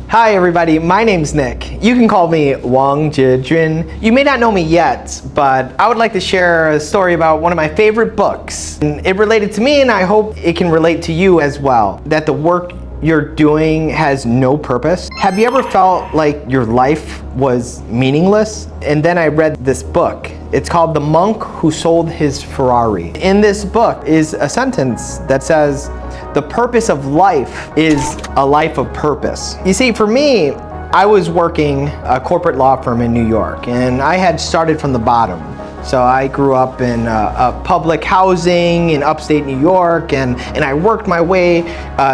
Hi everybody, my name's Nick. You can call me Wang Jidrin. You may not know me yet, but I would like to share a story about one of my favorite books. And it related to me and I hope it can relate to you as well. That the work you're doing has no purpose. Have you ever felt like your life was meaningless? And then I read this book. It's called The Monk Who Sold His Ferrari. In this book is a sentence that says, "The purpose of life is a life of purpose." You see, for me, I was working a corporate law firm in New York, and I had started from the bottom. So I grew up in public housing in upstate New York, and I worked my way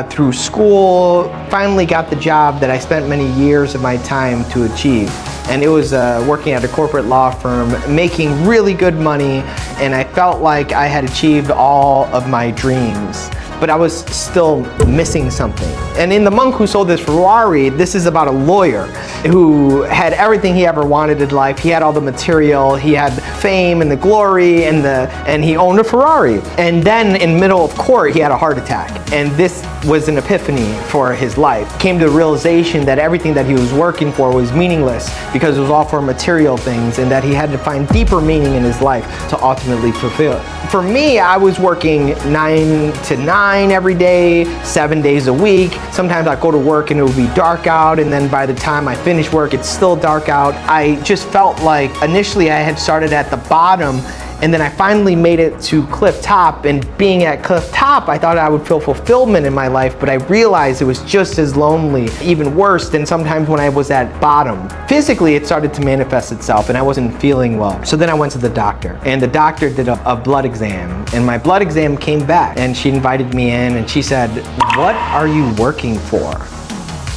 through school, finally got the job that I spent many years of my time to achieve. And it was working at a corporate law firm, making really good money, and I felt like I had achieved all of my dreams. But I was still missing something. And in The Monk Who Sold His Ferrari, this is about a lawyer who had everything he ever wanted in life. He had all the material, he had fame and the glory, and he owned a Ferrari. And then in middle of court, he had a heart attack. And this was an epiphany for his life. Came to the realization that everything that he was working for was meaningless because it was all for material things, and that he had to find deeper meaning in his life to ultimately fulfill it. For me, I was working 9 to 9 every day, 7 days a week. Sometimes I'd go to work and it would be dark out, and then by the time I finish work, it's still dark out. I just felt like initially I had started at the bottom, and then I finally made it to cliff top, and being at cliff top, I thought I would feel fulfillment in my life, but I realized it was just as lonely, even worse than sometimes when I was at bottom. Physically, it started to manifest itself, and I wasn't feeling well. So then I went to the doctor, and the doctor did a blood exam, and my blood exam came back, and she invited me in, and she said, "What are you working for?"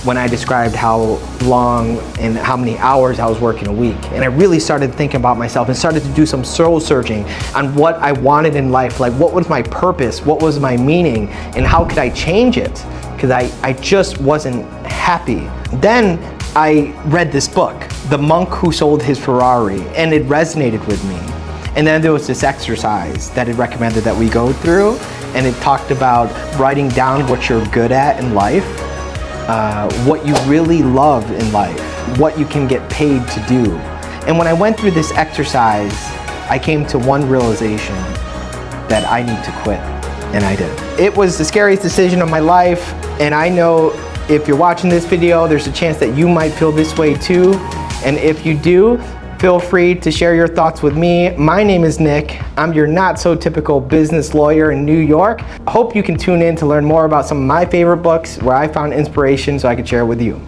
When I described how long and how many hours I was working a week. And I really started thinking about myself and started to do some soul searching on what I wanted in life, like what was my purpose, what was my meaning, and how could I change it? Because I just wasn't happy. Then I read this book, The Monk Who Sold His Ferrari, and it resonated with me. And then there was this exercise that it recommended that we go through, and it talked about writing down what you're good at in life, what you really love in life, what you can get paid to do. And when I went through this exercise, I came to one realization, that I need to quit, and I did. It was the scariest decision of my life, and I know if you're watching this video, there's a chance that you might feel this way too. And if you do, feel free to share your thoughts with me. My name is Nick. I'm your not so typical business lawyer in New York. I hope you can tune in to learn more about some of my favorite books where I found inspiration so I could share it with you.